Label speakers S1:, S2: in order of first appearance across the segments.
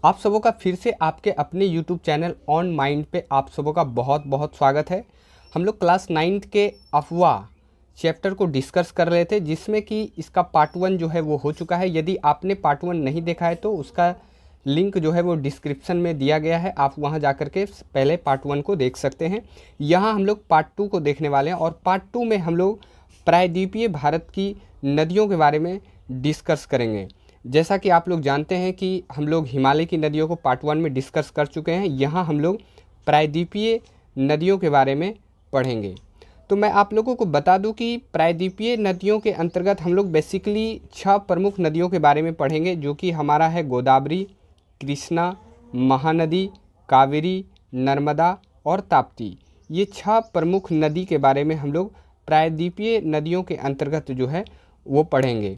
S1: आप सबों का फिर से आपके अपने YouTube चैनल ऑन माइंड पे आप सबों का बहुत बहुत स्वागत है। हम लोग क्लास 9th के अफवाह चैप्टर को डिस्कस कर रहे थे, जिसमें कि इसका पार्ट 1 जो है वो हो चुका है। यदि आपने पार्ट 1 नहीं देखा है तो उसका लिंक जो है वो डिस्क्रिप्शन में दिया गया है, आप वहां जाकर के पहले पार्ट 1 को देख सकते हैं। यहाँ हम लोग पार्ट 2 को देखने वाले हैं और पार्ट 2 में हम लोग प्रायद्वीपीय भारत की नदियों के बारे में डिस्कस करेंगे। जैसा कि आप लोग जानते हैं कि हम लोग हिमालय की नदियों को पार्ट 1 में डिस्कस कर चुके हैं। यहाँ हम लोग प्रायद्वीपीय नदियों के बारे में पढ़ेंगे। तो मैं आप लोगों को बता दूं कि प्रायद्वीपीय नदियों के अंतर्गत हम लोग बेसिकली 6 प्रमुख नदियों के बारे में पढ़ेंगे, जो कि हमारा है गोदावरी, कृष्णा, महानदी, कावेरी, नर्मदा और ताप्ती। ये 6 प्रमुख नदी के बारे में हम लोग प्रायद्वीपीय नदियों के अंतर्गत जो है वो पढ़ेंगे।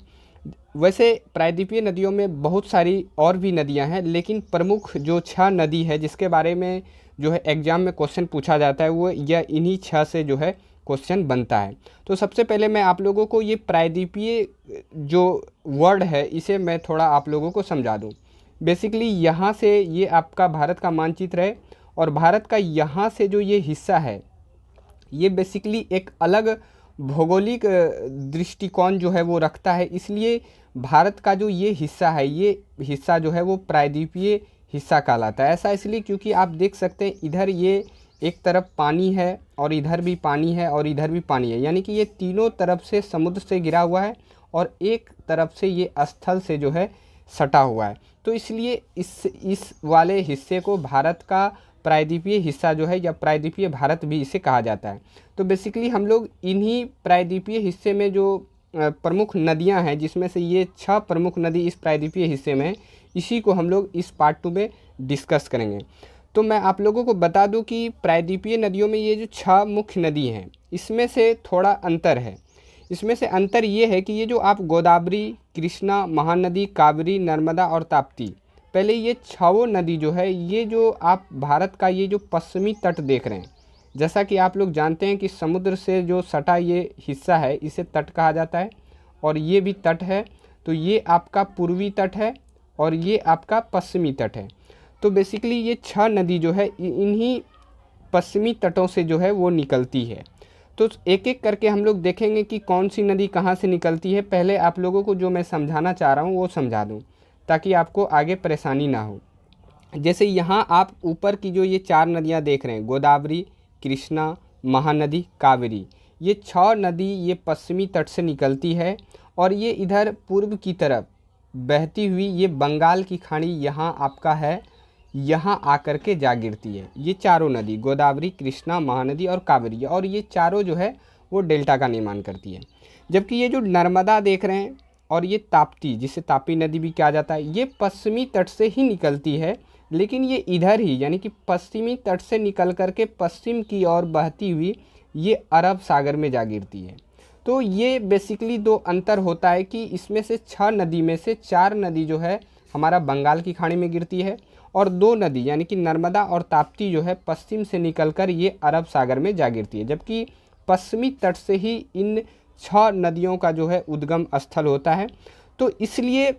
S1: वैसे प्रायद्वीपीय नदियों में बहुत सारी और भी नदियां हैं, लेकिन प्रमुख जो 6 नदी है जिसके बारे में जो है एग्ज़ाम में क्वेश्चन पूछा जाता है, वो यह इन्हीं 6 से जो है क्वेश्चन बनता है। तो सबसे पहले मैं आप लोगों को ये प्रायद्वीपीय जो वर्ड है इसे मैं थोड़ा आप लोगों को समझा दूँ। बेसिकली यहाँ से ये आपका भारत का मानचित्र है और भारत का यहाँ से जो ये हिस्सा है ये बेसिकली एक अलग भौगोलिक दृष्टिकोण जो है वो रखता है। इसलिए भारत का जो ये हिस्सा है, ये हिस्सा जो है वो प्रायद्वीपीय हिस्सा कहलाता है। ऐसा इसलिए क्योंकि आप देख सकते हैं इधर ये एक तरफ पानी है और इधर भी पानी है और इधर भी पानी है, यानी कि ये तीनों तरफ से समुद्र से घिरा हुआ है और एक तरफ से ये स्थल से जो है सटा हुआ है। तो इसलिए इस वाले हिस्से को भारत का प्रायद्वीपीय हिस्सा जो है या प्रायद्वीपीय भारत भी इसे कहा जाता है। तो बेसिकली हम लोग इन्हीं प्रायद्वीपीय हिस्से में जो प्रमुख नदियां हैं, जिसमें से ये 6 प्रमुख नदी इस प्रायद्वीपीय हिस्से में हैं, इसी को हम लोग इस पार्ट 2 में डिस्कस करेंगे। तो मैं आप लोगों को बता दूं कि प्रायद्वीपीय नदियों में ये जो 6 मुख्य नदी हैं इसमें से थोड़ा अंतर है। इसमें से अंतर ये है कि ये जो आप गोदावरी, कृष्णा, महानदी, कावेरी, नर्मदा और ताप्ती, पहले ये 6 नदी जो है, ये जो आप भारत का ये जो पश्चिमी तट देख रहे हैं, जैसा कि आप लोग जानते हैं कि समुद्र से जो सटा ये हिस्सा है इसे तट कहा जाता है और ये भी तट है। तो ये आपका पूर्वी तट है और ये आपका पश्चिमी तट है। तो बेसिकली ये 6 नदी जो है इन्हीं पश्चिमी तटों से जो है वो निकलती है। तो एक एक करके हम लोग देखेंगे कि कौन सी नदी कहाँ से निकलती है। पहले आप लोगों को जो मैं समझाना चाह रहा हूँ वो समझा दूँ, ताकि आपको आगे परेशानी ना हो। जैसे यहाँ आप ऊपर की जो ये 4 नदियाँ देख रहे हैं, गोदावरी, कृष्णा, महानदी, कावेरी, ये 6 नदी ये पश्चिमी तट से निकलती है और ये इधर पूर्व की तरफ बहती हुई ये बंगाल की खाड़ी यहाँ आपका है, यहाँ आकर के जा गिरती है। ये चारों नदी गोदावरी, कृष्णा, महानदी और कावेरी, और ये चारों जो है वो डेल्टा का निर्माण करती है। जबकि ये जो नर्मदा देख रहे हैं और ये ताप्ती, जिसे तापी नदी भी कहा जाता है, ये पश्चिमी तट से ही निकलती है, लेकिन ये इधर ही यानी कि पश्चिमी तट से निकल करके पश्चिम की ओर बहती हुई ये अरब सागर में जा गिरती है। तो ये बेसिकली 2 अंतर होता है कि इसमें से 6 नदी में से 4 नदी जो है हमारा बंगाल की खाड़ी में गिरती है और 2 नदी यानी कि नर्मदा और ताप्ती जो है पश्चिम से निकलकर ये अरब सागर में जा गिरती है। जबकि पश्चिमी तट से ही इन 6 नदियों का जो है उद्गम स्थल होता है। तो इसलिए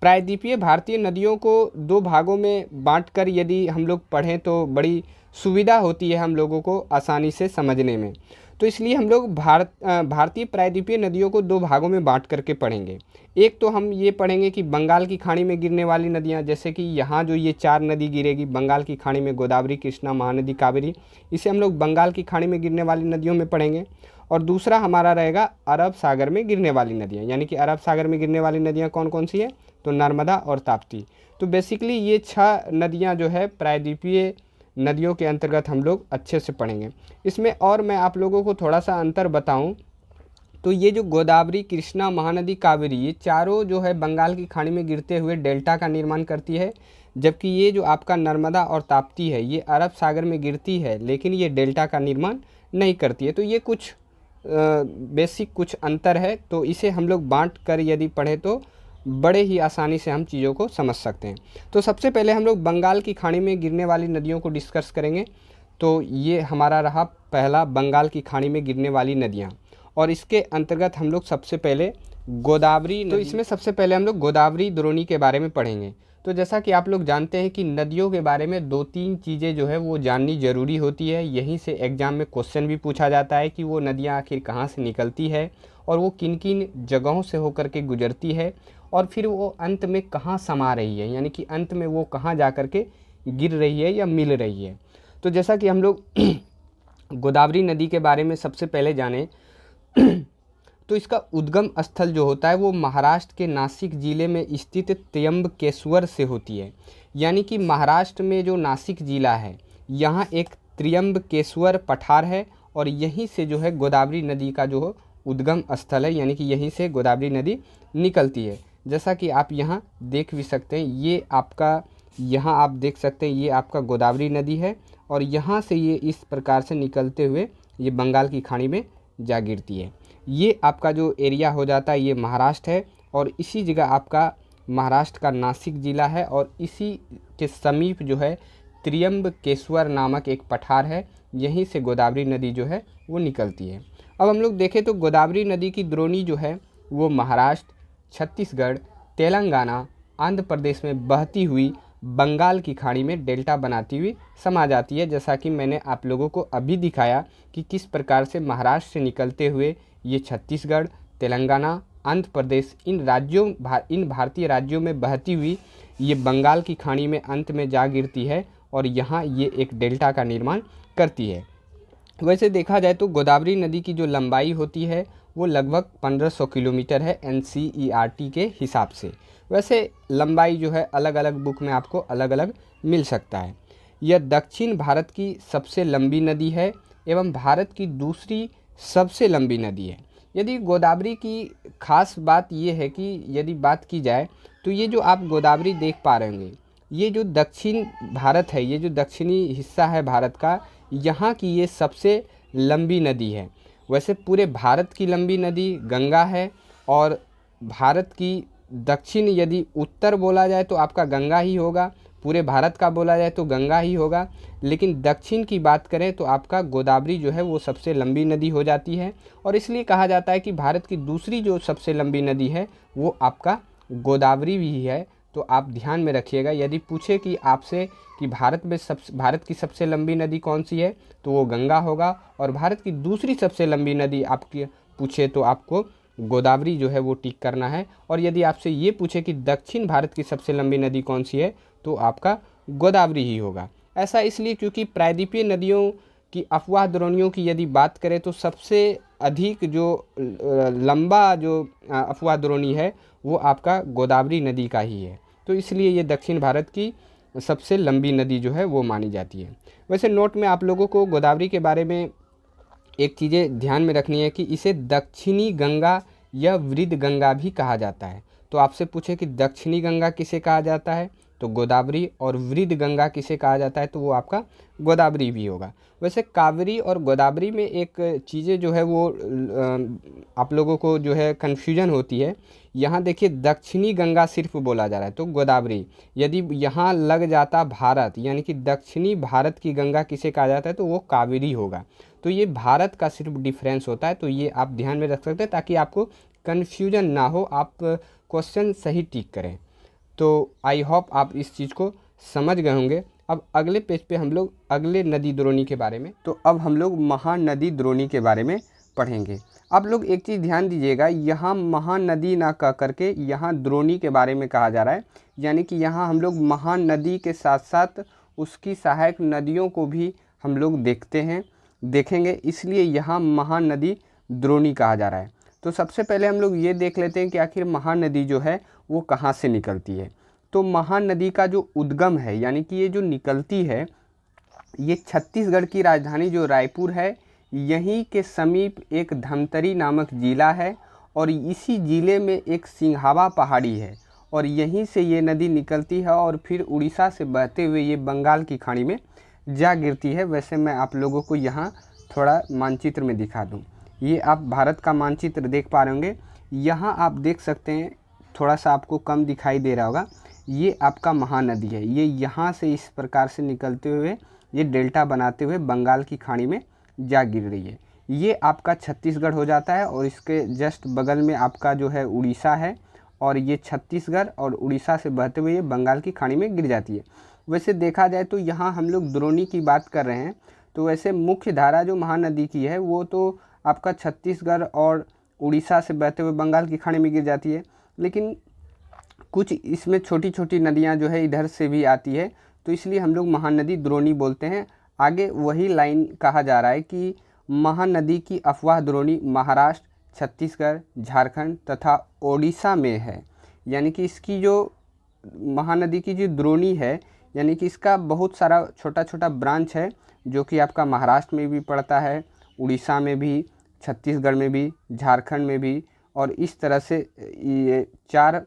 S1: प्रायद्वीपीय भारतीय नदियों को 2 भागों में बांटकर यदि हम लोग पढ़ें तो बड़ी सुविधा होती है हम लोगों को आसानी से समझने में। तो इसलिए हम लोग भारतीय प्रायद्वीपीय नदियों को 2 भागों में बांट करके पढ़ेंगे। एक तो हम ये पढ़ेंगे कि बंगाल की खाड़ी में गिरने वाली नदियाँ, जैसे कि यहाँ जो ये 4 नदी गिरेगी बंगाल की खाड़ी में, गोदावरी, कृष्णा, महानदी, कावेरी, इसे हम लोग बंगाल की खाड़ी में गिरने वाली नदियों में पढ़ेंगे। और दूसरा हमारा रहेगा अरब सागर में गिरने वाली नदियाँ, यानी कि अरब सागर में गिरने वाली नदियाँ कौन कौन सी है, तो नर्मदा और ताप्ती। तो बेसिकली ये 6 नदियाँ जो है प्रायद्वीपीय नदियों के अंतर्गत हम लोग अच्छे से पढ़ेंगे। इसमें और मैं आप लोगों को थोड़ा सा अंतर बताऊं तो ये जो गोदावरी, कृष्णा, महानदी, कावेरी, ये चारों जो है बंगाल की खाड़ी में गिरते हुए डेल्टा का निर्माण करती है। जबकि ये जो आपका नर्मदा और ताप्ती है ये अरब सागर में गिरती है, लेकिन ये डेल्टा का निर्माण नहीं करती है। तो ये कुछ बेसिक कुछ अंतर है। तो इसे हम लोग बांट कर यदि पढ़ें तो बड़े ही आसानी से हम चीज़ों को समझ सकते हैं। तो सबसे पहले हम लोग बंगाल की खाड़ी में गिरने वाली नदियों को डिस्कस करेंगे। तो ये हमारा रहा पहला, बंगाल की खाड़ी में गिरने वाली नदियाँ, और इसके अंतर्गत हम लोग सबसे पहले गोदावरी, तो इसमें सबसे पहले हम लोग गोदावरी द्रोणी के बारे में पढ़ेंगे। तो जैसा कि आप लोग जानते हैं कि नदियों के बारे में 2-3 चीज़ें जो है वो जाननी ज़रूरी होती है। यहीं से एग्ज़ाम में क्वेश्चन भी पूछा जाता है कि वो नदियाँ आखिर कहाँ से निकलती है और वो किन किन जगहों से होकर के गुजरती है और फिर वो अंत में कहाँ समा रही है, यानी कि अंत में वो कहाँ जा कर के गिर रही है या मिल रही है। तो जैसा कि हम लोग गोदावरी नदी के बारे में सबसे पहले जानें तो इसका उद्गम स्थल जो होता है वो महाराष्ट्र के नासिक ज़िले में स्थित त्र्यंबकेश्वर से होती है। यानी कि महाराष्ट्र में जो नासिक ज़िला है यहाँ एक त्र्यंबकेश्वर पठार है और यहीं से जो है गोदावरी नदी का जो उद्गम स्थल है, यानी कि यहीं से गोदावरी नदी निकलती है। जैसा कि आप यहाँ देख भी सकते हैं, ये आपका यहाँ आप देख सकते हैं ये आपका गोदावरी नदी है और यहाँ से ये इस प्रकार से निकलते हुए ये बंगाल की खाड़ी में जा गिरती है। ये आपका जो एरिया हो जाता है ये महाराष्ट्र है और इसी जगह आपका महाराष्ट्र का नासिक ज़िला है और इसी के समीप जो है त्र्यंबकेश्वर नामक एक पठार है, यहीं से गोदावरी नदी जो है वो निकलती है। अब हम लोग देखें तो गोदावरी नदी की द्रोणी जो है वो महाराष्ट्र, छत्तीसगढ़, तेलंगाना, आंध्र प्रदेश में बहती हुई बंगाल की खाड़ी में डेल्टा बनाती हुई समा जाती है। जैसा कि मैंने आप लोगों को अभी दिखाया कि किस प्रकार से महाराष्ट्र से निकलते हुए ये छत्तीसगढ़, तेलंगाना, आंध्र प्रदेश इन भारतीय राज्यों में बहती हुई ये बंगाल की खाड़ी में अंत में जा गिरती है और यहाँ ये एक डेल्टा का निर्माण करती है। वैसे देखा जाए तो गोदावरी नदी की जो लंबाई होती है वो लगभग 1500 किलोमीटर है NCERT के हिसाब से। वैसे लंबाई जो है अलग अलग बुक में आपको अलग अलग मिल सकता है। यह दक्षिण भारत की सबसे लंबी नदी है एवं भारत की दूसरी सबसे लंबी नदी है। यदि गोदावरी की खास बात ये है कि यदि बात की जाए तो ये जो आप गोदावरी देख पा रहे होंगे, ये जो दक्षिण भारत है, ये जो दक्षिणी हिस्सा है भारत का, यहाँ की ये सबसे लंबी नदी है। वैसे पूरे भारत की लंबी नदी गंगा है और भारत की दक्षिण यदि उत्तर बोला जाए तो आपका गंगा ही होगा, पूरे भारत का बोला जाए तो गंगा ही होगा, लेकिन दक्षिण की बात करें तो आपका गोदावरी जो है वो सबसे लंबी नदी हो जाती है और इसलिए कहा जाता है कि भारत की दूसरी जो सबसे लंबी नदी है वो आपका गोदावरी भी है। तो आप ध्यान में रखिएगा, यदि पूछे कि आपसे कि भारत की सबसे लंबी नदी कौन सी है तो वो गंगा होगा और भारत की दूसरी सबसे लंबी नदी आपकी पूछे तो आपको गोदावरी जो है वो टिक करना है। और यदि आपसे ये पूछे कि दक्षिण भारत की सबसे लंबी नदी कौन सी है तो आपका गोदावरी ही होगा। ऐसा इसलिए क्योंकि प्रायद्वीपीय नदियों की अफवाह द्रोणियों की यदि बात करें तो सबसे अधिक जो लंबा जो अफवाह द्रोणी है वो आपका गोदावरी नदी का ही है, तो इसलिए ये दक्षिण भारत की सबसे लंबी नदी जो है वो मानी जाती है। वैसे नोट में आप लोगों को गोदावरी के बारे में एक चीज़ें ध्यान में रखनी है कि इसे दक्षिणी गंगा या वृद्ध गंगा भी कहा जाता है। तो आपसे पूछे कि दक्षिणी गंगा किसे कहा जाता है तो गोदावरी, और वृद्ध गंगा किसे कहा जाता है तो वो आपका गोदावरी भी होगा। वैसे कावेरी और गोदावरी में एक चीज़ें जो है वो आप लोगों को जो है कन्फ्यूजन होती है। यहाँ देखिए दक्षिणी गंगा सिर्फ बोला जा रहा है तो गोदावरी, यदि यहाँ लग जाता भारत यानी कि दक्षिणी भारत की गंगा किसे कहा जाता है तो वो कावेरी होगा। तो ये भारत का सिर्फ डिफरेंस होता है, तो ये आप ध्यान में रख सकते हैं ताकि आपको कन्फ्यूजन ना हो, आप क्वेश्चन सही टिक करें। तो आई होप आप इस चीज़ को समझ गए होंगे। अब अगले पेज पे हम लोग अगले नदी द्रोणी के बारे में, तो अब हम लोग महानदी द्रोणी के बारे में पढ़ेंगे। आप लोग एक चीज़ ध्यान दीजिएगा, यहाँ महानदी ना कह करके यहाँ द्रोणी के बारे में कहा जा रहा है, यानी कि यहाँ हम लोग महानदी के साथ साथ उसकी सहायक नदियों को भी हम लोग देखेंगे, इसलिए यहाँ महानदी द्रोणी कहा जा रहा है। तो सबसे पहले हम लोग ये देख लेते हैं कि आखिर महानदी जो है वो कहाँ से निकलती है। तो महानदी का जो उद्गम है यानी कि ये जो निकलती है ये छत्तीसगढ़ की राजधानी जो रायपुर है यहीं के समीप एक धमतरी नामक ज़िला है और इसी ज़िले में एक सिंघावा पहाड़ी है और यहीं से ये नदी निकलती है और फिर उड़ीसा से बहते हुए ये बंगाल की खाड़ी में जा गिरती है। वैसे मैं आप लोगों को यहाँ थोड़ा मानचित्र में दिखा दूँ, ये आप भारत का मानचित्र देख पा रहे होंगे, यहाँ आप देख सकते हैं, थोड़ा सा आपको कम दिखाई दे रहा होगा, ये आपका महानदी है, ये यहाँ से इस प्रकार से निकलते हुए ये डेल्टा बनाते हुए बंगाल की खाड़ी में जा गिर रही है। ये आपका छत्तीसगढ़ हो जाता है और इसके जस्ट बगल में आपका जो है उड़ीसा है और ये छत्तीसगढ़ और उड़ीसा से बहते हुए ये बंगाल की खाड़ी में गिर जाती है। वैसे देखा जाए तो यहाँ हम लोग द्रोणी की बात कर रहे हैं, तो वैसे मुख्य धारा जो महानदी की है वो तो आपका छत्तीसगढ़ और उड़ीसा से बहते हुए बंगाल की खाड़ी में गिर जाती है, लेकिन कुछ इसमें छोटी छोटी नदियाँ जो है इधर से भी आती है, तो इसलिए हम लोग महानदी द्रोणी बोलते हैं। आगे वही लाइन कहा जा रहा है कि महानदी की अफवाह द्रोणी महाराष्ट्र, छत्तीसगढ़, झारखंड तथा ओडिशा में है। यानी कि इसकी जो महानदी की जो द्रोणी है, यानी कि इसका बहुत सारा छोटा छोटा ब्रांच है, जो कि आपका महाराष्ट्र में भी पड़ता है, उड़ीसा में भी, छत्तीसगढ़ में भी, झारखंड में भी, और इस तरह से ये 4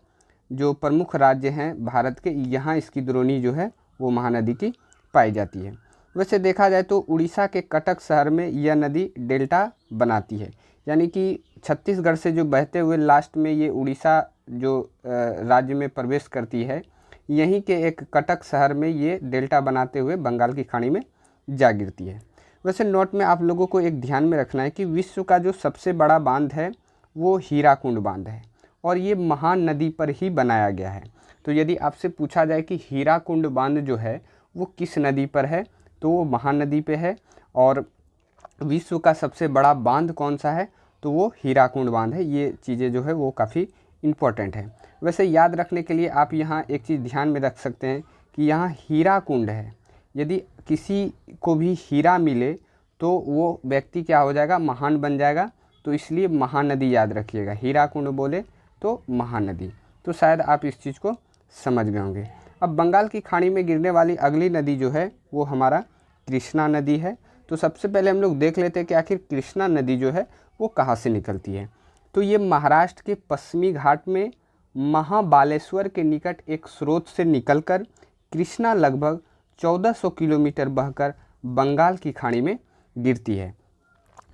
S1: जो प्रमुख राज्य हैं भारत के, यहाँ इसकी द्रोणी जो है वो महानदी की पाई जाती है। वैसे देखा जाए तो उड़ीसा के कटक शहर में यह नदी डेल्टा बनाती है, यानी कि छत्तीसगढ़ से जो बहते हुए लास्ट में ये उड़ीसा जो राज्य में प्रवेश करती है, यहीं के एक कटक शहर में ये डेल्टा बनाते हुए बंगाल की खाड़ी में जा गिरती है। वैसे नोट में आप लोगों को एक ध्यान में रखना है कि विश्व का जो सबसे बड़ा बांध है वो हीराकुंड बांध है, और ये महान नदी पर ही बनाया गया है। तो यदि आपसे पूछा जाए कि हीराकुंड बांध जो है वो किस नदी पर है, तो वो महानदी पे है। और विश्व का सबसे बड़ा बांध कौन सा है, तो वो हीराकुंड बांध है। ये चीज़ें जो है वो काफ़ी इम्पोर्टेंट है। वैसे याद रखने के लिए आप यहाँ एक चीज़ ध्यान में रख सकते हैं कि यहाँ हीराकुंड है। यदि किसी को भी हीरा मिले तो वो व्यक्ति क्या हो जाएगा, महान बन जाएगा। तो इसलिए महानदी याद रखिएगा, हीराकुंड बोले तो महानदी। तो शायद आप इस चीज़ को समझ गए होंगे। अब बंगाल की खाड़ी में गिरने वाली अगली नदी जो है वो हमारा कृष्णा नदी है। तो सबसे पहले हम लोग देख लेते हैं कि आखिर कृष्णा नदी जो है वो कहाँ से निकलती है। तो ये महाराष्ट्र के पश्चिमी घाट में महाबालेश्वर के निकट एक स्रोत से निकलकर कृष्णा लगभग 1400 किलोमीटर बहकर बंगाल की खाड़ी में गिरती है।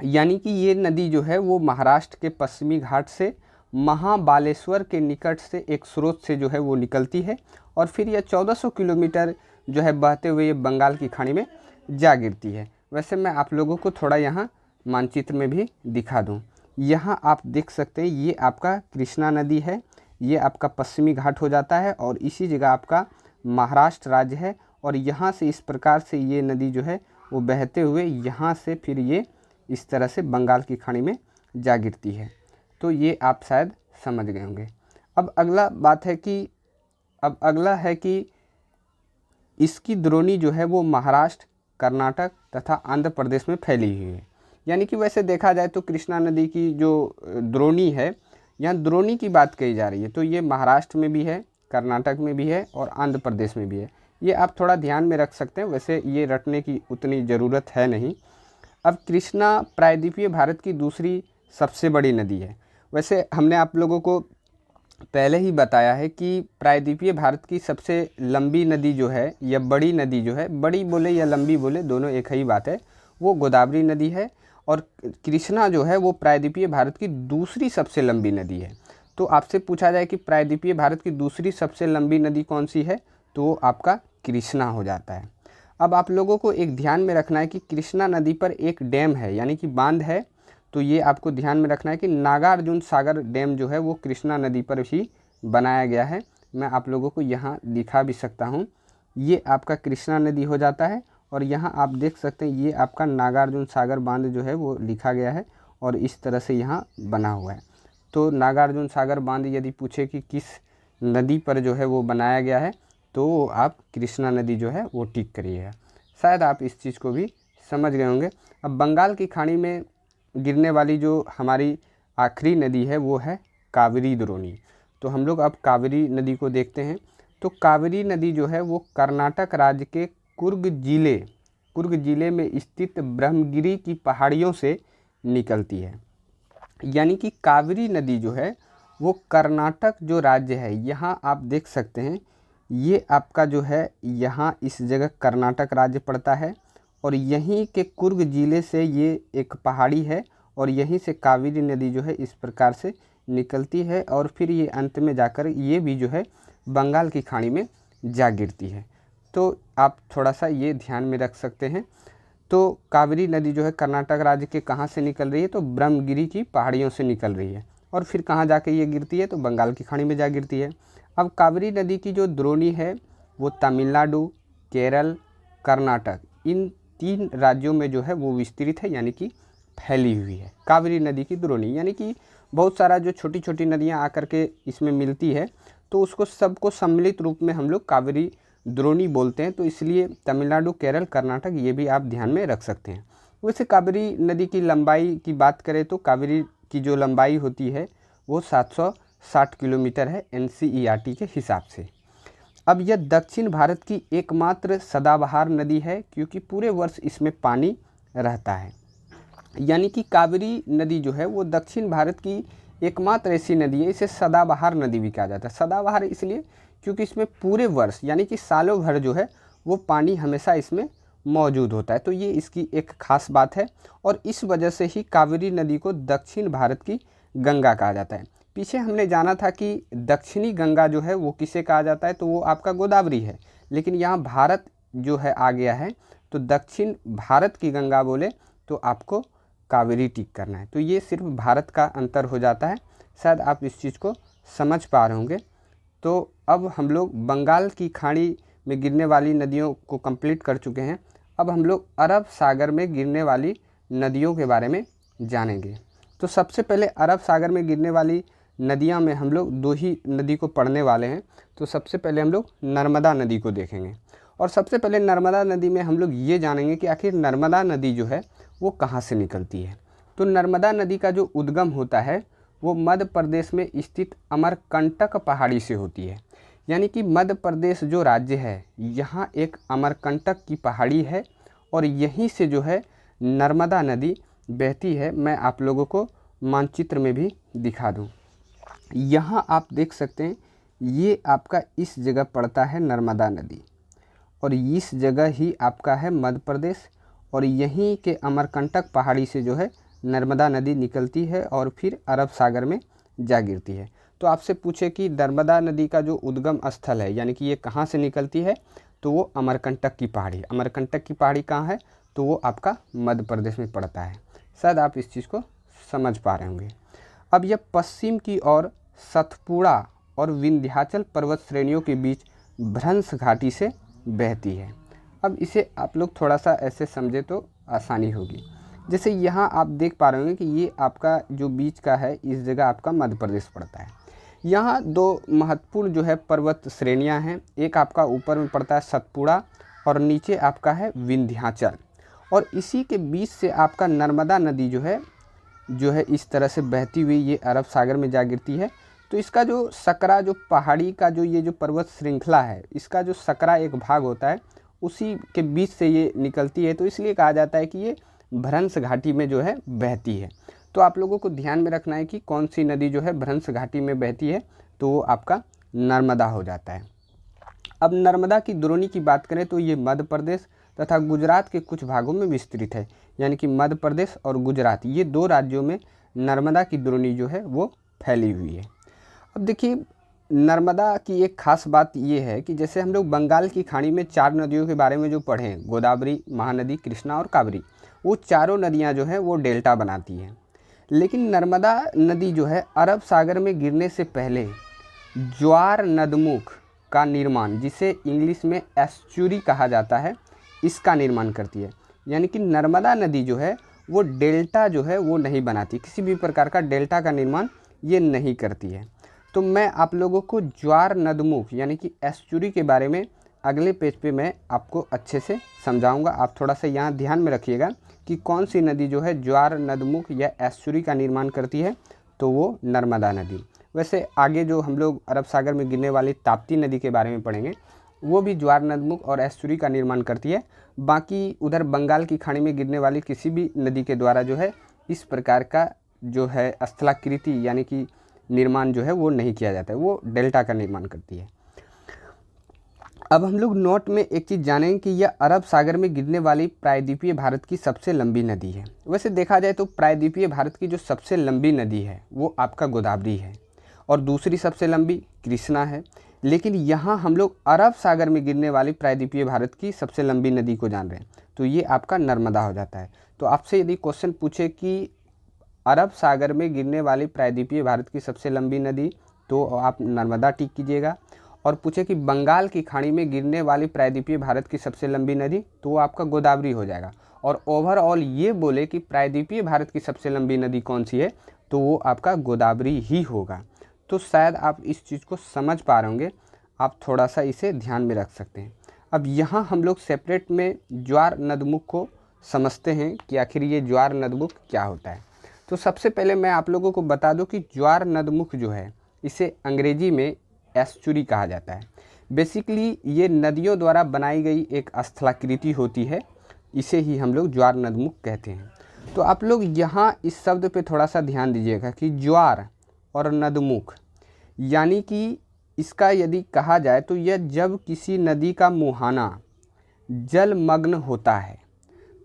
S1: यानी कि ये नदी जो है वो महाराष्ट्र के पश्चिमी घाट से महाबालेश्वर के निकट से एक स्रोत से जो है वो निकलती है, और फिर यह 1400 किलोमीटर जो है बहते हुए ये बंगाल की खाड़ी में जा गिरती है। वैसे मैं आप लोगों को थोड़ा यहाँ मानचित्र में भी दिखा दूँ। यहाँ आप देख सकते हैं ये आपका कृष्णा नदी है, ये आपका पश्चिमी घाट हो जाता है, और इसी जगह आपका महाराष्ट्र राज्य है। और यहाँ से इस प्रकार से ये नदी जो है वो बहते हुए यहाँ से फिर ये इस तरह से बंगाल की खाड़ी में जा गिरती है। तो ये आप शायद समझ गए होंगे। अब अगला है कि इसकी द्रोणी जो है वो महाराष्ट्र, कर्नाटक तथा आंध्र प्रदेश में फैली हुई है। यानी कि वैसे देखा जाए तो कृष्णा नदी की जो द्रोणी है, यहाँ द्रोणी की बात कही जा रही है, तो ये महाराष्ट्र में भी है, कर्नाटक में भी है और आंध्र प्रदेश में भी है। ये आप थोड़ा ध्यान में रख सकते हैं, वैसे ये रटने की उतनी ज़रूरत है नहीं। अब कृष्णा प्रायद्वीपीय भारत की दूसरी सबसे बड़ी नदी है। वैसे हमने आप लोगों को पहले ही बताया है कि प्रायद्वीपीय भारत की सबसे लंबी नदी जो है या बड़ी नदी जो है, बड़ी बोले या लंबी बोले दोनों एक ही बात है, वो गोदावरी नदी है। और कृष्णा जो है वो प्रायद्वीपीय भारत की दूसरी सबसे लंबी नदी है। तो आपसे पूछा जाए कि प्रायद्वीपीय भारत की दूसरी सबसे लंबी नदी कौन सी है, तो वो आपका कृष्णा हो जाता है। अब आप लोगों को एक ध्यान में रखना है कि कृष्णा नदी पर एक डैम है, यानी कि बांध है। तो ये आपको ध्यान में रखना है कि नागार्जुन सागर डैम जो है वो कृष्णा नदी पर ही बनाया गया है। मैं आप लोगों को यहाँ दिखा भी सकता हूँ। ये आपका कृष्णा नदी हो जाता है, और यहाँ आप देख सकते हैं ये आपका नागार्जुन सागर बांध जो है वो लिखा गया है, और इस तरह से यहाँ बना हुआ है। तो नागार्जुन सागर बांध यदि पूछे कि किस नदी पर जो है वो बनाया गया है, तो आप कृष्णा नदी जो है वो टिक करिएगा। शायद आप इस चीज़ को भी समझ गए होंगे। अब बंगाल की खाड़ी में गिरने वाली जो हमारी आखिरी नदी है वो है कावेरी द्रोणी। तो हम लोग अब कावेरी नदी को देखते हैं। तो कावेरी नदी जो है वो कर्नाटक राज्य के कुर्ग जिले में स्थित ब्रह्मगिरी की पहाड़ियों से निकलती है। यानी कि कावेरी नदी जो है वो कर्नाटक जो राज्य है, यहाँ आप देख सकते हैं ये आपका जो है यहाँ इस जगह कर्नाटक राज्य पड़ता है, और यहीं के कुर्ग जिले से ये एक पहाड़ी है, और यहीं से कावेरी नदी जो है इस प्रकार से निकलती है, और फिर ये अंत में जाकर ये भी जो है बंगाल की खाड़ी में जा गिरती है। तो आप थोड़ा सा ये ध्यान में रख सकते हैं। तो कावेरी नदी जो है कर्नाटक राज्य के कहाँ से निकल रही है, तो ब्रह्मगिरी की पहाड़ियों से निकल रही है। और फिर कहाँ जाके ये गिरती है, तो बंगाल की खाड़ी में जा गिरती है। अब कावेरी नदी की जो द्रोणी है वो तमिलनाडु, केरल, कर्नाटक, इन 3 राज्यों में जो है वो विस्तृत है, यानी कि फैली हुई है कावेरी नदी की द्रोणी। यानी कि बहुत सारा जो छोटी छोटी नदियाँ आकर के इसमें मिलती है, तो उसको सबको सम्मिलित रूप में हम लोग कावेरी द्रोणी बोलते हैं। तो इसलिए तमिलनाडु, केरल, कर्नाटक ये भी आप ध्यान में रख सकते हैं। वैसे कावेरी नदी की लंबाई की बात करें तो कावेरी की जो लंबाई होती है वो 760 किलोमीटर है NCERT के हिसाब से। अब यह दक्षिण भारत की एकमात्र सदाबहार नदी है, क्योंकि पूरे वर्ष इसमें पानी रहता है। यानी कि कावेरी नदी जो है वो दक्षिण भारत की एकमात्र ऐसी नदी है, इसे सदाबहार नदी भी कहा जाता है। सदाबहार इसलिए क्योंकि इसमें पूरे वर्ष यानी कि सालों भर जो है वो पानी हमेशा इसमें मौजूद होता है। तो ये इसकी एक खास बात है, और इस वजह से ही कावेरी नदी को दक्षिण भारत की गंगा कहा जाता है। पीछे हमने जाना था कि दक्षिणी गंगा जो है वो किसे कहा जाता है, तो वो आपका गोदावरी है। लेकिन यहाँ भारत जो है आ गया है, तो दक्षिण भारत की गंगा बोले तो आपको कावेरी टिक करना है। तो ये सिर्फ भारत का अंतर हो जाता है। शायद आप इस चीज़ को समझ पा रहे होंगे। तो अब हम लोग बंगाल की खाड़ी में गिरने वाली नदियों को कंप्लीट कर चुके हैं। अब हम लोग अरब सागर में गिरने वाली नदियों के बारे में जानेंगे। तो सबसे पहले अरब सागर में गिरने वाली नदियां में हम लोग 2 ही नदी को पढ़ने वाले हैं। तो सबसे पहले हम लोग नर्मदा नदी को देखेंगे, और सबसे पहले नर्मदा नदी में हम लोग ये जानेंगे कि आखिर नर्मदा नदी जो है वो कहाँ से निकलती है। तो नर्मदा नदी का जो उद्गम होता है वो मध्य प्रदेश में स्थित अमरकंटक पहाड़ी से होती है। यानी कि मध्य प्रदेश जो राज्य है यहाँ एक अमरकंटक की पहाड़ी है, और यहीं से जो है नर्मदा नदी बहती है। मैं आप लोगों को मानचित्र में भी दिखा दूँ। यहाँ आप देख सकते हैं, ये आपका इस जगह पड़ता है नर्मदा नदी, और इस जगह ही आपका है मध्य प्रदेश, और यहीं के अमरकंटक पहाड़ी से जो है नर्मदा नदी निकलती है और फिर अरब सागर में जा गिरती है। तो आपसे पूछे कि नर्मदा नदी का जो उद्गम स्थल है यानी कि ये कहाँ से निकलती है, तो वो अमरकंटक की पहाड़ी। अमरकंटक की पहाड़ी कहाँ है, तो वो आपका मध्य प्रदेश में पड़ता है। शायद आप इस चीज़ को समझ पा रहे होंगे। अब यह पश्चिम की ओर सतपुड़ा और विंध्याचल पर्वत श्रेणियों के बीच भ्रंश घाटी से बहती है। अब इसे आप लोग थोड़ा सा ऐसे समझे तो आसानी होगी। जैसे यहाँ आप देख पा रहे होंगे कि ये आपका जो बीच का है, इस जगह आपका मध्य प्रदेश पड़ता है। यहाँ 2 महत्वपूर्ण जो है पर्वत श्रेणियाँ हैं। एक आपका ऊपर में पड़ता है सतपुड़ा, और नीचे आपका है विंध्याचल, और इसी के बीच से आपका नर्मदा नदी जो है इस तरह से बहती हुई ये अरब सागर में जा गिरती है। तो इसका जो सकरा, जो पहाड़ी का जो ये जो पर्वत श्रृंखला है, इसका जो सकरा एक भाग होता है उसी के बीच से ये निकलती है। तो इसलिए कहा जाता है कि ये भ्रंश घाटी में जो है बहती है। तो आप लोगों को ध्यान में रखना है कि कौन सी नदी जो है भ्रंश घाटी में बहती है, तो वो आपका नर्मदा हो जाता है। अब नर्मदा की द्रोणी की बात करें तो ये मध्य प्रदेश तथा गुजरात के कुछ भागों में विस्तृत है। यानी कि मध्य प्रदेश और गुजरात, ये 2 राज्यों में नर्मदा की द्रोणी जो है वो फैली हुई है। अब देखिए, नर्मदा की एक खास बात ये है कि जैसे हम लोग बंगाल की खाड़ी में 4 नदियों के बारे में जो पढ़े हैं, गोदावरी, महानदी, कृष्णा और कावेरी, वो चारों नदियाँ जो हैं वो डेल्टा बनाती हैं। लेकिन नर्मदा नदी जो है अरब सागर में गिरने से पहले ज्वार नदमुख का निर्माण, जिसे इंग्लिश में एस्चुरी कहा जाता है, इसका निर्माण करती है। यानी कि नर्मदा नदी जो है वो डेल्टा जो है वो नहीं बनाती, किसी भी प्रकार का डेल्टा का निर्माण ये नहीं करती है। तो मैं आप लोगों को ज्वार नदमुख यानी कि एस्चुरी के बारे में अगले पेज पे मैं आपको अच्छे से समझाऊंगा। आप थोड़ा सा यहाँ ध्यान में रखिएगा कि कौन सी नदी जो है ज्वार नदमुख या एस्चुरी का निर्माण करती है, तो वो नर्मदा नदी। वैसे आगे जो हम लोग अरब सागर में गिरने वाली ताप्ती नदी के बारे में पढ़ेंगे, वो भी ज्वार नदमुख और एस्चुरी का निर्माण करती है। बाकी उधर बंगाल की खाड़ी में गिरने वाली किसी भी नदी के द्वारा जो है इस प्रकार का जो है स्थलाकृति यानी कि निर्माण जो है वो नहीं किया जाता है, वो डेल्टा का निर्माण करती है। अब हम लोग नोट में एक चीज़ जानेंगे कि यह अरब सागर में गिरने वाली प्रायद्वीपीय भारत की सबसे लंबी नदी है। वैसे देखा जाए तो प्रायद्वीपीय भारत की जो सबसे लंबी नदी है वो आपका गोदावरी है, और दूसरी सबसे लंबी कृष्णा है। लेकिन यहाँ हम लोग अरब सागर में गिरने वाली प्रायद्वीपीय भारत की सबसे लंबी नदी को जान रहे हैं, तो ये आपका नर्मदा हो जाता है। तो आपसे यदि क्वेश्चन पूछे कि अरब सागर में गिरने वाली प्रायद्वीपीय भारत की सबसे लंबी नदी, तो आप नर्मदा टिक कीजिएगा। और पूछे कि बंगाल की खाड़ी में गिरने वाली प्रायद्वीपीय भारत की सबसे लंबी नदी, तो वो आपका गोदावरी हो जाएगा। और ओवरऑल ये बोले कि प्रायद्वीपीय भारत की सबसे लंबी नदी कौन सी है, तो वो आपका गोदावरी ही होगा। तो शायद आप इस चीज़ को समझ पा रहे होंगे, आप थोड़ा सा इसे ध्यान में रख सकते हैं। अब यहाँ हम लोग सेपरेट में ज्वार नदमुख को समझते हैं कि आखिर ये ज्वार नदमुख क्या होता है। तो सबसे पहले मैं आप लोगों को बता दूं कि ज्वार नदमुख जो है, इसे अंग्रेजी में एस्चुरी कहा जाता है। बेसिकली ये नदियों द्वारा बनाई गई एक स्थलाकृति होती है, इसे ही हम लोग ज्वार नदमुख कहते हैं। तो आप लोग यहाँ इस शब्द पे थोड़ा सा ध्यान दीजिएगा कि ज्वार और नदमुख, यानी कि इसका यदि कहा जाए तो यह जब किसी नदी का मुहाना जलमग्न होता है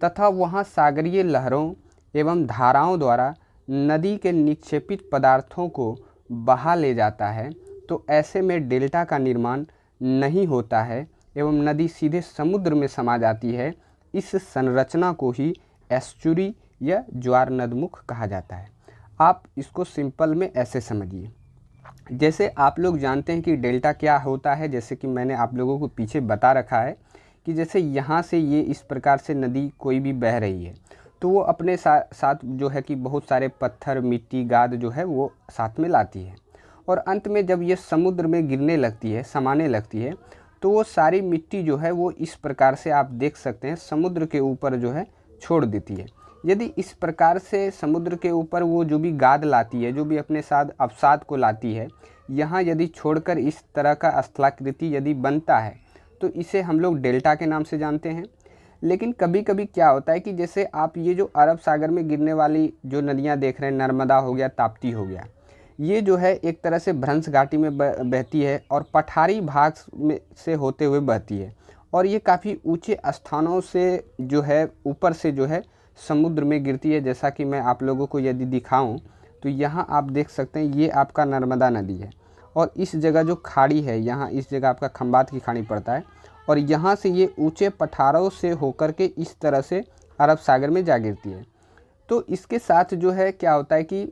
S1: तथा वहाँ सागरीय लहरों एवं धाराओं द्वारा नदी के निक्षेपित पदार्थों को बहा ले जाता है, तो ऐसे में डेल्टा का निर्माण नहीं होता है एवं नदी सीधे समुद्र में समा जाती है। इस संरचना को ही एस्चुरी या ज्वार नदमुख कहा जाता है। आप इसको सिंपल में ऐसे समझिए, जैसे आप लोग जानते हैं कि डेल्टा क्या होता है, जैसे कि मैंने आप लोगों को पीछे बता रखा है कि जैसे यहाँ से ये इस प्रकार से नदी कोई भी बह रही है, तो वो अपने साथ जो है कि बहुत सारे पत्थर, मिट्टी, गाद जो है वो साथ में लाती है। और अंत में जब ये समुद्र में गिरने लगती है, समाने लगती है, तो वो सारी मिट्टी जो है वो इस प्रकार से आप देख सकते हैं समुद्र के ऊपर जो है छोड़ देती है। यदि इस प्रकार से समुद्र के ऊपर वो जो भी गाद लाती है, जो भी अपने साथ अवसाद को लाती है, यहाँ यदि छोड़कर इस तरह का स्थलाकृति यदि बनता है, तो इसे हम लोग डेल्टा के नाम से जानते हैं। लेकिन कभी कभी क्या होता है कि जैसे आप ये जो अरब सागर में गिरने वाली जो नदियाँ देख रहे हैं, नर्मदा हो गया, ताप्ती हो गया, ये जो है एक तरह से भ्रंश घाटी में बहती है और पठारी भाग में से होते हुए बहती है। और ये काफ़ी ऊंचे स्थानों से जो है ऊपर से जो है समुद्र में गिरती है। जैसा कि मैं आप लोगों को यदि दिखाऊं तो यहाँ आप देख सकते हैं, ये आपका नर्मदा नदी है और इस जगह जो खाड़ी है, यहाँ इस जगह आपका खंबात की खाड़ी पड़ता है और यहाँ से ये ऊंचे पठारों से होकर के इस तरह से अरब सागर में जा गिरती है। तो इसके साथ जो है क्या होता है कि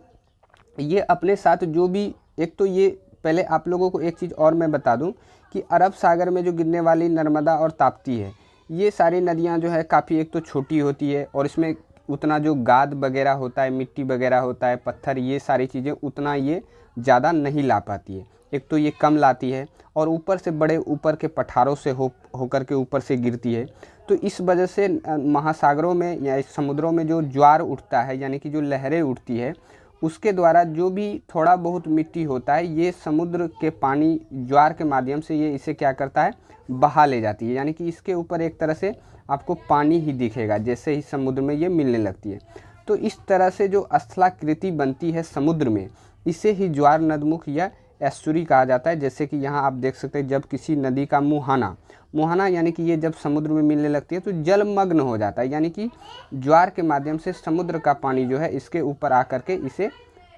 S1: ये अपने साथ जो भी, एक तो ये पहले आप लोगों को एक चीज़ और मैं बता दूं कि अरब सागर में जो गिरने वाली नर्मदा और ताप्ती है, ये सारी नदियां जो है काफ़ी एक तो छोटी होती है और इसमें उतना जो गाद वगैरह होता है, मिट्टी वगैरह होता है, पत्थर, ये सारी चीज़ें उतना ये ज़्यादा नहीं ला पाती है। एक तो ये कम लाती है और ऊपर से बड़े ऊपर के पठारों से होकर के ऊपर से गिरती है। तो इस वजह से महासागरों में या इस समुद्रों में जो ज्वार उठता है, यानी कि जो लहरें उठती है, उसके द्वारा जो भी थोड़ा बहुत मिट्टी होता है, ये समुद्र के पानी ज्वार के माध्यम से ये इसे क्या करता है, बहा ले जाती है। यानी कि इसके ऊपर एक तरह से आपको पानी ही दिखेगा जैसे ही समुद्र में ये मिलने लगती है। तो इस तरह से जो स्थलाकृति बनती है समुद्र में, इसे ही ज्वार नदमुख या एस्चुरी कहा जाता है। जैसे कि यहाँ आप देख सकते हैं, जब किसी नदी का मुहाना यानी कि ये जब समुद्र में मिलने लगती है तो जलमग्न हो जाता है, यानी कि ज्वार के माध्यम से समुद्र का पानी जो है इसके ऊपर आकर के इसे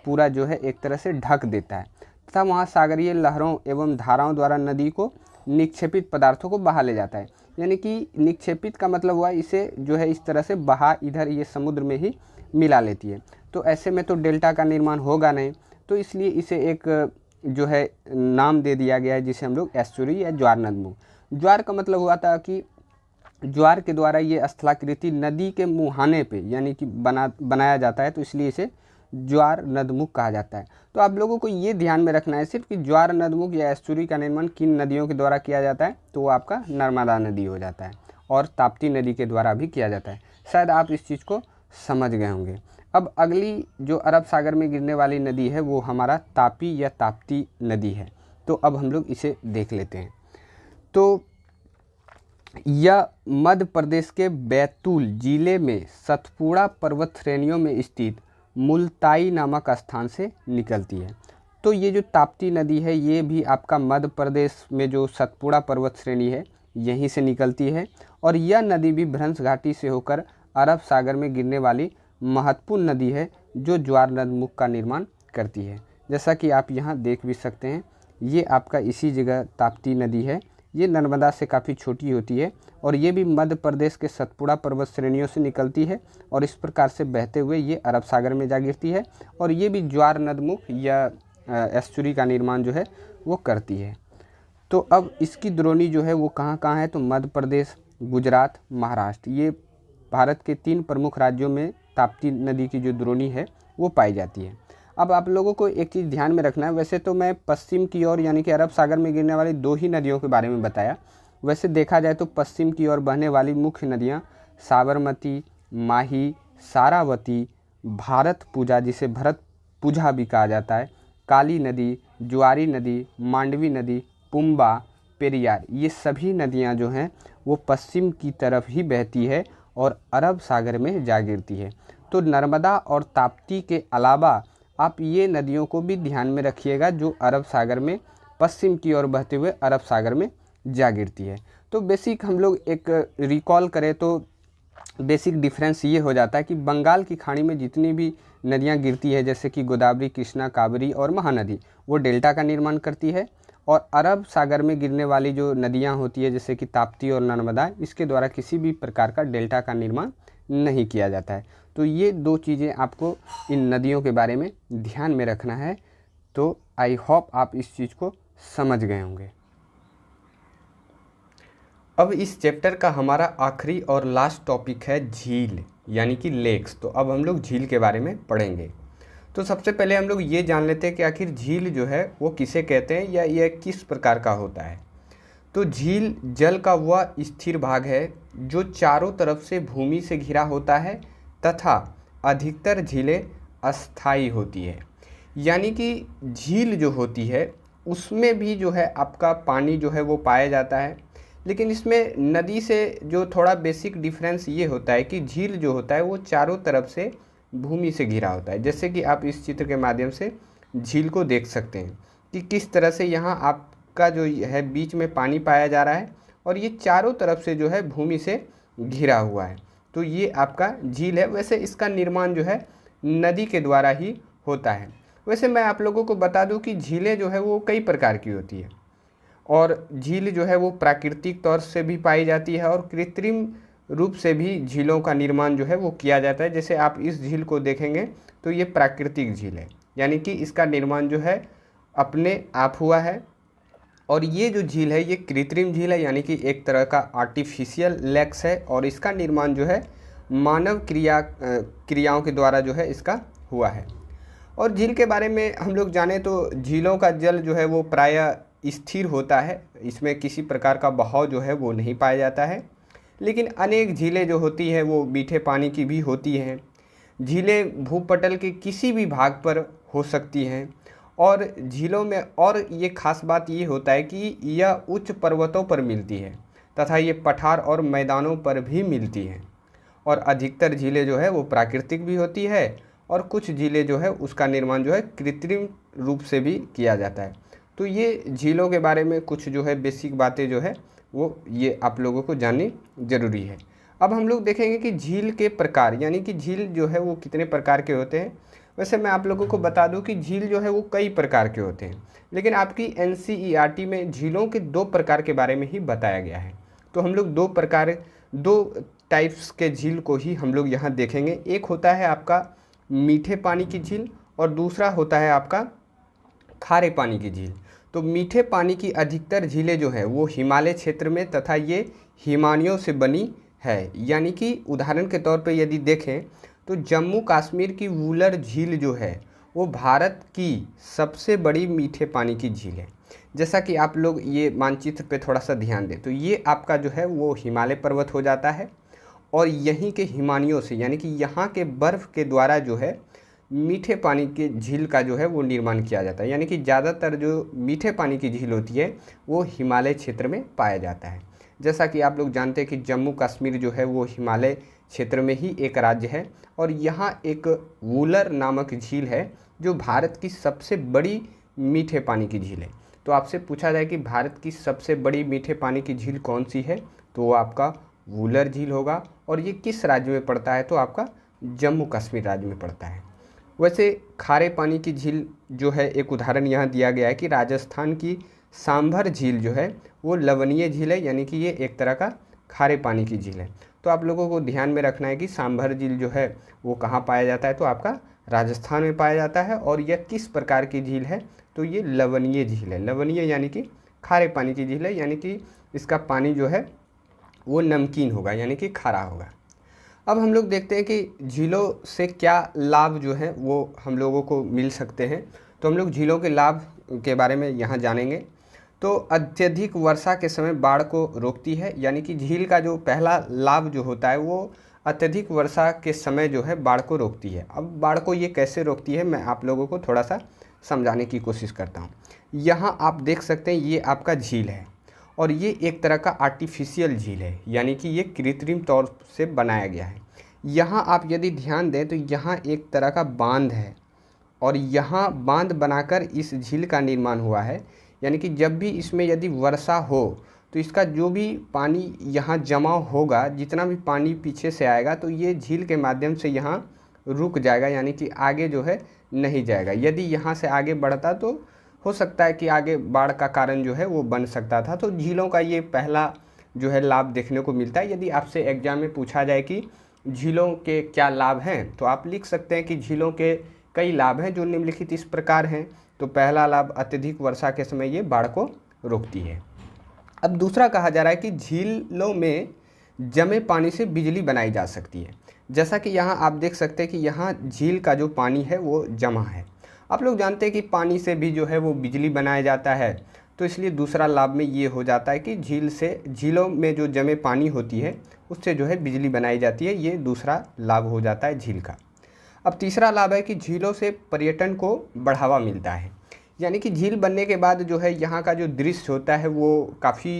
S1: पूरा जो है एक तरह से ढक देता है तथा वहाँ सागरीय लहरों एवं धाराओं द्वारा नदी को निक्षेपित पदार्थों को बहा ले जाता है। यानी कि निक्षेपित का मतलब हुआ इसे जो है इस तरह से बहा इधर ये समुद्र में ही मिला लेती है। तो ऐसे में तो डेल्टा का निर्माण होगा नहीं, तो इसलिए इसे एक जो है नाम दे दिया गया है जिसे हम लोग एस्चुरी या ज्वार नदमुख। ज्वार का मतलब हुआ था कि ज्वार के द्वारा ये स्थलाकृति नदी के मुहाने पे यानी कि बनाया जाता है, तो इसलिए इसे ज्वार नदमुख कहा जाता है। तो आप लोगों को ये ध्यान में रखना है सिर्फ कि ज्वार नदमुख या एस्चुरी का निर्माण किन नदियों के द्वारा किया जाता है, तो वो आपका नर्मदा नदी हो जाता है और ताप्ती नदी के द्वारा भी किया जाता है। शायद आप इस चीज़ को समझ गए होंगे। अब अगली जो अरब सागर में गिरने वाली नदी है वो हमारा तापी या ताप्ती नदी है। तो अब हम लोग इसे देख लेते हैं। तो यह मध्य प्रदेश के बैतूल जिले में सतपुड़ा पर्वत श्रेणियों में स्थित मुल्ताई नामक स्थान से निकलती है। तो ये जो ताप्ती नदी है ये भी आपका मध्य प्रदेश में जो सतपुड़ा पर्वत श्रेणी है यहीं से निकलती है और यह नदी भी भ्रंश घाटी से होकर अरब सागर में गिरने वाली महत्वपूर्ण नदी है जो ज्वार नदमुख का निर्माण करती है। जैसा कि आप यहाँ देख भी सकते हैं, ये आपका इसी जगह ताप्ती नदी है, ये नर्मदा से काफ़ी छोटी होती है और ये भी मध्य प्रदेश के सतपुड़ा पर्वत श्रेणियों से निकलती है और इस प्रकार से बहते हुए ये अरब सागर में जा गिरती है और ये भी ज्वार नदमुख या एस्चुरी का निर्माण जो है वो करती है। तो अब इसकी द्रोणी जो है वो कहाँ कहाँ है, तो मध्य प्रदेश, गुजरात, महाराष्ट्र, ये भारत के 3 प्रमुख राज्यों में ताप्ती नदी की जो द्रोणी है वो पाई जाती है। अब आप लोगों को एक चीज़ ध्यान में रखना है, वैसे तो मैं पश्चिम की ओर यानी कि अरब सागर में गिरने वाली 2 ही नदियों के बारे में बताया। वैसे देखा जाए तो पश्चिम की ओर बहने वाली मुख्य नदियाँ साबरमती, माही, सारावती, भारत पूजा जिसे भरत पूजा भी कहा जाता है, काली नदी, ज्वारी नदी, मांडवी नदी, पुम्बा, पेरियार, ये सभी नदियाँ जो हैं वो पश्चिम की तरफ ही बहती है और अरब सागर में जा गिरती है। तो नर्मदा और ताप्ती के अलावा आप ये नदियों को भी ध्यान में रखिएगा जो अरब सागर में पश्चिम की ओर बहते हुए अरब सागर में जा गिरती है। तो बेसिक हम लोग एक रिकॉल करें तो बेसिक डिफरेंस ये हो जाता है कि बंगाल की खाड़ी में जितनी भी नदियाँ गिरती है जैसे कि गोदावरी, कृष्णा, कावेरी और महानदी, वो डेल्टा का निर्माण करती है और अरब सागर में गिरने वाली जो नदियाँ होती है जैसे कि ताप्ती और नर्मदा, इसके द्वारा किसी भी प्रकार का डेल्टा का निर्माण नहीं किया जाता है। तो ये 2 चीज़ें आपको इन नदियों के बारे में ध्यान में रखना है। तो आई होप आप इस चीज़ को समझ गए होंगे। अब इस चैप्टर का हमारा आखिरी और लास्ट टॉपिक है झील यानी कि लेक्स। तो अब हम लोग झील के बारे में पढ़ेंगे। तो सबसे पहले हम लोग ये जान लेते हैं कि आखिर झील जो है वो किसे कहते हैं या यह किस प्रकार का होता है। तो झील जल का वह स्थिर भाग है जो चारों तरफ से भूमि से घिरा होता है तथा अधिकतर झीलें अस्थायी होती है। यानी कि झील जो होती है उसमें भी जो है आपका पानी जो है वो पाया जाता है, लेकिन इसमें नदी से जो थोड़ा बेसिक डिफरेंस ये होता है कि झील जो होता है वो चारों तरफ से भूमि से घिरा होता है। जैसे कि आप इस चित्र के माध्यम से झील को देख सकते हैं कि किस तरह से यहाँ आपका जो है बीच में पानी पाया जा रहा है और ये चारों तरफ से जो है भूमि से घिरा हुआ है। तो ये आपका झील है। वैसे इसका निर्माण जो है नदी के द्वारा ही होता है। वैसे मैं आप लोगों को बता दूं कि झीलें जो है वो कई प्रकार की होती है और झील जो है वो प्राकृतिक तौर से भी पाई जाती है और कृत्रिम रूप से भी झीलों का निर्माण जो है वो किया जाता है। जैसे आप इस झील को देखेंगे तो ये प्राकृतिक झील है, यानी कि इसका निर्माण जो है अपने आप हुआ है। और ये जो झील है ये कृत्रिम झील है, यानी कि एक तरह का आर्टिफिशियल लेक्स है और इसका निर्माण जो है मानव क्रियाओं के द्वारा जो है इसका हुआ है। और झील के बारे में हम लोग जाने तो झीलों का जल जो है वो प्रायः स्थिर होता है, इसमें किसी प्रकार का बहाव जो है वो नहीं पाया जाता है। लेकिन अनेक झीलें जो होती हैं वो मीठे पानी की भी होती हैं। झीलें भूपटल के किसी भी भाग पर हो सकती हैं और झीलों में और ये खास बात ये होता है कि यह उच्च पर्वतों पर मिलती है तथा ये पठार और मैदानों पर भी मिलती हैं। और अधिकतर झीलें जो है वो प्राकृतिक भी होती है और कुछ झीलें जो है उसका निर्माण जो है कृत्रिम रूप से भी किया जाता है। तो ये झीलों के बारे में कुछ जो है बेसिक बातें जो है वो ये आप लोगों को जाननी ज़रूरी है। अब हम लोग देखेंगे कि झील के प्रकार यानी कि झील जो है वो कितने प्रकार के होते हैं। वैसे मैं आप लोगों को बता दूं कि झील जो है वो कई प्रकार के होते हैं, लेकिन आपकी NCERT में झीलों के 2 प्रकार के बारे में ही बताया गया है। तो हम लोग 2 टाइप्स के झील को ही हम लोग यहाँ देखेंगे। एक होता है आपका मीठे पानी की झील और दूसरा होता है आपका खारे पानी की झील। तो मीठे पानी की अधिकतर झीलें जो हैं वो हिमालय क्षेत्र में तथा ये हिमानियों से बनी है। यानी कि उदाहरण के तौर पे यदि देखें तो जम्मू कश्मीर की वुलर झील जो है वो भारत की सबसे बड़ी मीठे पानी की झील है। जैसा कि आप लोग ये मानचित्र पे थोड़ा सा ध्यान दें तो ये आपका जो है वो हिमालय पर्वत हो जाता है और यहीं के हिमानियों से यानी कि यहाँ के बर्फ़ के द्वारा जो है मीठे पानी के झील का जो है वो निर्माण किया जाता है। यानी कि ज़्यादातर जो मीठे पानी की झील होती है वो हिमालय क्षेत्र में पाया जाता है। जैसा कि आप लोग जानते हैं कि जम्मू कश्मीर जो है वो हिमालय क्षेत्र में ही एक राज्य है और यहाँ एक वुलर नामक झील है जो भारत की सबसे बड़ी मीठे पानी की झील है। तो आपसे पूछा जाए कि भारत की सबसे बड़ी मीठे पानी की झील कौन सी है तो वो आपका वुलर झील होगा और ये किस राज्य में पड़ता है तो आपका जम्मू कश्मीर राज्य में पड़ता है। वैसे खारे पानी की झील जो है एक उदाहरण यहाँ दिया गया है कि राजस्थान की सांभर झील जो है वो लवणीय झील है, यानी कि ये एक तरह का खारे पानी की झील है। तो आप लोगों को ध्यान में रखना है कि सांभर झील जो है वो कहाँ पाया जाता है, तो आपका राजस्थान में पाया जाता है। और यह किस प्रकार की झील है, तो ये लवणीय झील है। लवणीय यानी कि खारे पानी की झील है, यानी कि इसका पानी जो है वो नमकीन होगा, यानी कि खारा होगा। अब हम लोग देखते हैं कि झीलों से क्या लाभ जो है वो हम लोगों को मिल सकते हैं। तो हम लोग झीलों के लाभ के बारे में यहाँ जानेंगे। तो अत्यधिक वर्षा के समय बाढ़ को रोकती है, यानी कि झील का जो पहला लाभ जो होता है वो अत्यधिक वर्षा के समय जो है बाढ़ को रोकती है। अब बाढ़ को ये कैसे रोकती है, मैं आप लोगों को थोड़ा सा समझाने की कोशिश करता हूँ। यहाँ आप देख सकते हैं ये आपका झील है, और ये एक तरह का आर्टिफिशियल झील है, यानी कि ये कृत्रिम तौर से बनाया गया है। यहाँ आप यदि ध्यान दें तो यहाँ एक तरह का बांध है, और यहाँ बांध बनाकर इस झील का निर्माण हुआ है। यानी कि जब भी इसमें यदि वर्षा हो तो इसका जो भी पानी यहाँ जमा होगा, जितना भी पानी पीछे से आएगा, तो ये झील के माध्यम से यहाँ रुक जाएगा, यानी कि आगे जो है नहीं जाएगा। यदि यहाँ से आगे बढ़ता तो हो सकता है कि आगे बाढ़ का कारण जो है वो बन सकता था। तो झीलों का ये पहला जो है लाभ देखने को मिलता है। यदि आपसे एग्जाम में पूछा जाए कि झीलों के क्या लाभ हैं, तो आप लिख सकते हैं कि झीलों के कई लाभ हैं जो निम्नलिखित इस प्रकार हैं। तो पहला लाभ, अत्यधिक वर्षा के समय ये बाढ़ को रोकती है। अब दूसरा कहा जा रहा है कि झीलों में जमे पानी से बिजली बनाई जा सकती है। जैसा कि यहाँ आप देख सकते हैं कि यहाँ झील का जो पानी है वो जमा है। आप लोग जानते हैं कि पानी से भी जो है वो बिजली बनाया जाता है, तो इसलिए दूसरा लाभ में ये हो जाता है कि झीलों में जो जमे पानी होती है उससे जो है बिजली बनाई जाती है। ये दूसरा लाभ हो जाता है झील का। अब तीसरा लाभ है कि झीलों से पर्यटन को बढ़ावा मिलता है। यानी कि झील बनने के बाद जो है यहाँ का जो दृश्य होता है वो काफ़ी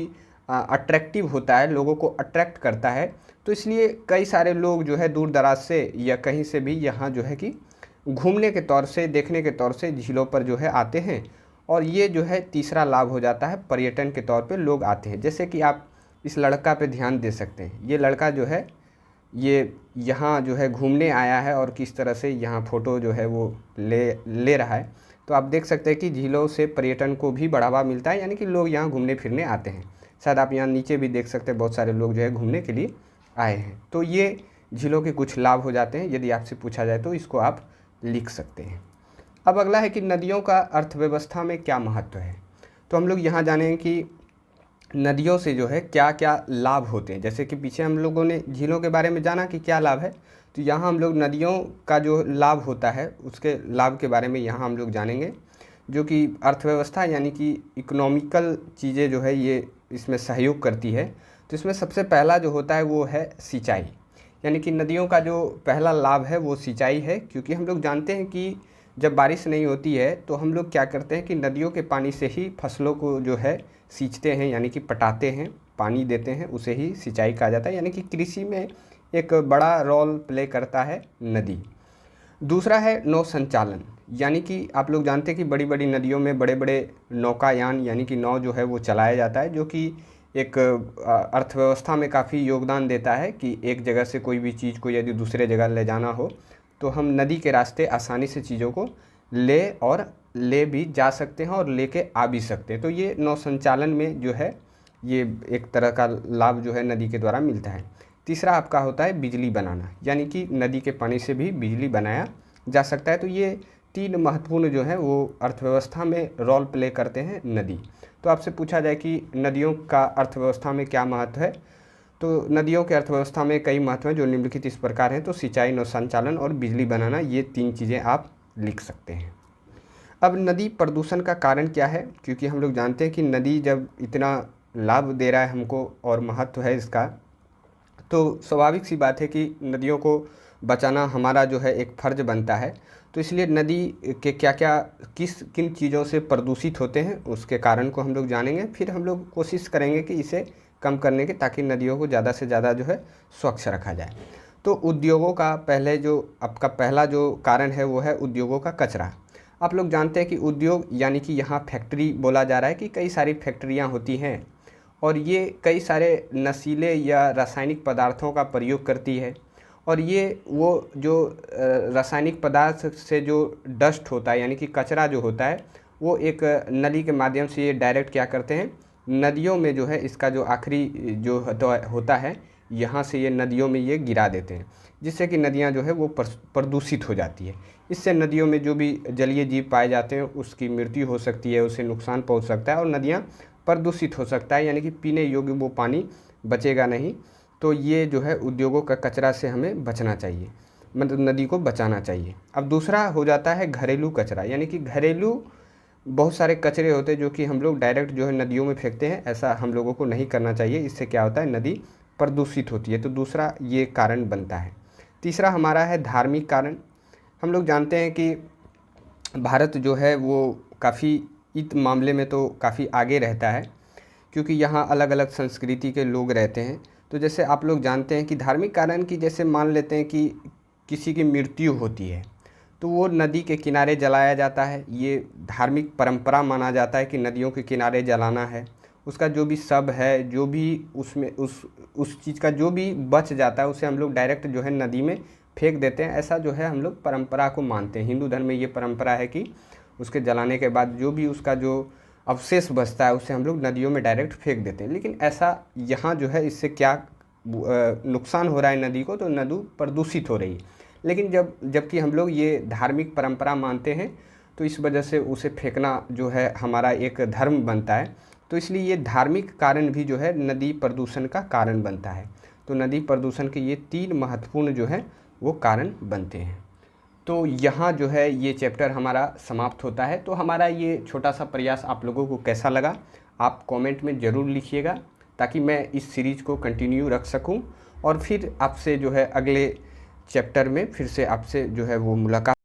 S1: अट्रैक्टिव होता है, लोगों को अट्रैक्ट करता है। तो इसलिए कई सारे लोग जो है दूर दराज से या कहीं से भी यहाँ जो है कि घूमने के तौर से, देखने के तौर से झीलों पर जो है आते हैं। और ये जो है तीसरा लाभ हो जाता है, पर्यटन के तौर पे लोग आते हैं। जैसे कि आप इस लड़का पे ध्यान दे सकते हैं। ये लड़का जो है ये यहाँ जो है घूमने आया है और किस तरह से यहाँ फ़ोटो जो है वो ले रहा है। तो आप देख सकते हैं कि झीलों से पर्यटन को भी बढ़ावा मिलता है, यानी कि लोग यहाँ घूमने फिरने आते हैं। शायद आप यहाँ नीचे भी देख सकते हैं, बहुत सारे लोग जो है घूमने के लिए आए हैं। तो ये झीलों के कुछ लाभ हो जाते हैं। यदि आपसे पूछा जाए तो इसको आप लिख सकते हैं। अब अगला है कि नदियों का अर्थव्यवस्था में क्या महत्व है। तो हम लोग यहाँ जानेंगे कि नदियों से जो है क्या क्या लाभ होते हैं। जैसे कि पीछे हम लोगों ने झीलों के बारे में जाना कि क्या लाभ है, तो यहाँ हम लोग नदियों का जो लाभ होता है उसके लाभ के बारे में यहाँ हम लोग जानेंगे, जो कि अर्थव्यवस्था यानी कि इकोनॉमिकल चीज़ें जो है ये इसमें सहयोग करती है। तो इसमें सबसे पहला जो होता है वो है सिंचाई। यानी कि नदियों का जो पहला लाभ है वो सिंचाई है, क्योंकि हम लोग जानते हैं कि जब बारिश नहीं होती है तो हम लोग क्या करते हैं कि नदियों के पानी से ही फसलों को जो है सींचते हैं, यानी कि पटाते हैं, पानी देते हैं, उसे ही सिंचाई कहा जाता है। यानी कि कृषि में एक बड़ा रोल प्ले करता है नदी। दूसरा है नौ संचालन। यानी कि आप लोग जानते हैं कि बड़ी बड़ी नदियों में बड़े बड़े नौकायान यानी कि नाव जो है वो चलाया जाता है, जो कि एक अर्थव्यवस्था में काफ़ी योगदान देता है कि एक जगह से कोई भी चीज़ को यदि दूसरे जगह ले जाना हो तो हम नदी के रास्ते आसानी से चीज़ों को ले भी जा सकते हैं और लेके आ भी सकते हैं। तो ये नौ संचालन में जो है ये एक तरह का लाभ जो है नदी के द्वारा मिलता है। तीसरा आपका होता है बिजली बनाना, यानी कि नदी के पानी से भी बिजली बनाया जा सकता है। तो ये तीन महत्वपूर्ण जो है वो अर्थव्यवस्था में रोल प्ले करते हैं नदी। तो आपसे पूछा जाए कि नदियों का अर्थव्यवस्था में क्या महत्व है, तो नदियों के अर्थव्यवस्था में कई महत्व हैं जो निम्नलिखित इस प्रकार हैं। तो सिंचाई, नौ संचालन और बिजली बनाना, ये तीन चीज़ें आप लिख सकते हैं। अब नदी प्रदूषण का कारण क्या है, क्योंकि हम लोग जानते हैं कि नदी जब इतना लाभ दे रहा है हमको और महत्व है इसका, तो स्वाभाविक सी बात है कि नदियों को बचाना हमारा जो है एक फ़र्ज बनता है। तो इसलिए नदी के क्या क्या किन चीज़ों से प्रदूषित होते हैं उसके कारण को हम लोग जानेंगे। फिर हम लोग कोशिश करेंगे कि इसे कम करने की, ताकि नदियों को ज़्यादा से ज़्यादा जो है स्वच्छ रखा जाए। तो उद्योगों का आपका पहला जो कारण है वो है उद्योगों का कचरा। आप लोग जानते हैं कि उद्योग यानी कि यहाँ फैक्ट्री बोला जा रहा है कि कई सारी फैक्ट्रियाँ होती हैं और ये कई सारे नशीले या रासायनिक पदार्थों का प्रयोग करती है। और ये वो जो रासायनिक पदार्थ से जो डस्ट होता है यानी कि कचरा जो होता है वो एक नली के माध्यम से ये डायरेक्ट क्या करते हैं, नदियों में जो है इसका जो आखिरी जो होता है यहाँ से ये नदियों में ये गिरा देते हैं, जिससे कि नदियाँ जो है वो प्रदूषित हो जाती है। इससे नदियों में जो भी जलीय जीव पाए जाते हैं उसकी मृत्यु हो सकती है, उसे नुकसान पहुंच सकता है और नदियाँ प्रदूषित हो सकता है, यानी कि पीने योग्य वो पानी बचेगा नहीं। तो ये जो है उद्योगों का कचरा से हमें बचना चाहिए, मतलब नदी को बचाना चाहिए। अब दूसरा हो जाता है घरेलू कचरा, यानी कि घरेलू बहुत सारे कचरे होते हैं जो कि हम लोग डायरेक्ट जो है नदियों में फेंकते हैं, ऐसा हम लोगों को नहीं करना चाहिए। इससे क्या होता है, नदी प्रदूषित होती है। तो दूसरा ये कारण बनता है। तीसरा हमारा है धार्मिक कारण। हम लोग जानते हैं कि भारत जो है वो काफ़ी इस मामले में तो काफ़ी आगे रहता है, क्योंकि यहाँ अलग अलग संस्कृति के लोग रहते हैं। तो जैसे आप लोग जानते हैं कि धार्मिक कारण की, जैसे मान लेते हैं कि किसी की मृत्यु होती है तो वो नदी के किनारे जलाया जाता है। ये धार्मिक परंपरा माना जाता है कि नदियों के किनारे जलाना है। उसका जो भी शव है, जो भी उसमें उस चीज़ का जो भी बच जाता है उसे हम लोग डायरेक्ट जो है नदी में फेंक देते हैं। ऐसा जो है हम लोग परंपरा को मानते हैं। हिंदू धर्म में ये परंपरा है कि उसके जलाने के बाद जो भी उसका जो अवशेष बचता है उसे हम लोग नदियों में डायरेक्ट फेंक देते हैं। लेकिन ऐसा यहाँ जो है इससे क्या नुकसान हो रहा है नदी को, तो नदी प्रदूषित हो रही है। लेकिन जबकि हम लोग ये धार्मिक परंपरा मानते हैं तो इस वजह से उसे फेंकना जो है हमारा एक धर्म बनता है। तो इसलिए ये धार्मिक कारण भी जो है नदी प्रदूषण का कारण बनता है। तो नदी प्रदूषण के ये 3 महत्वपूर्ण जो है वो कारण बनते हैं। तो यहाँ जो है ये चैप्टर हमारा समाप्त होता है। तो हमारा ये छोटा सा प्रयास आप लोगों को कैसा लगा आप कमेंट में ज़रूर लिखिएगा, ताकि मैं इस सीरीज़ को कंटिन्यू रख सकूं और फिर आपसे जो है अगले चैप्टर में फिर से आपसे जो है वो मुलाकात